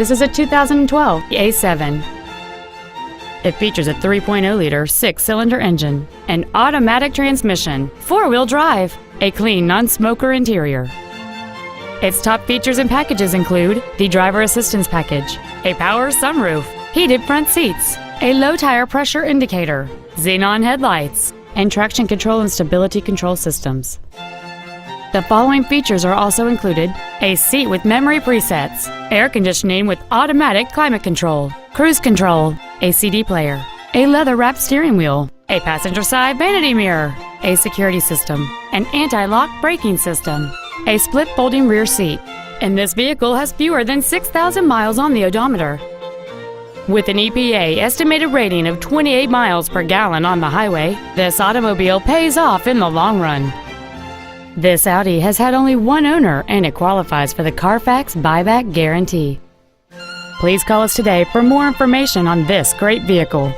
This is a 2012 A7. It features a 3.0-liter six-cylinder engine, an automatic transmission, four-wheel drive, a clean non-smoker interior. Its top features and packages include the driver assistance package, a power sunroof, heated front seats, a low tire pressure indicator, xenon headlights, and traction control and stability control systems. The following features are also included: a seat with memory presets, air conditioning with automatic climate control, cruise control, a CD player, a leather-wrapped steering wheel, a passenger side vanity mirror, a security system, an anti-lock braking system, a split folding rear seat, and this vehicle has fewer than 6,000 miles on the odometer. With an EPA estimated rating of 28 miles per gallon on the highway, this automobile pays off in the long run. This Audi has had only one owner and it qualifies for the Carfax buyback guarantee. Please call us today for more information on this great vehicle.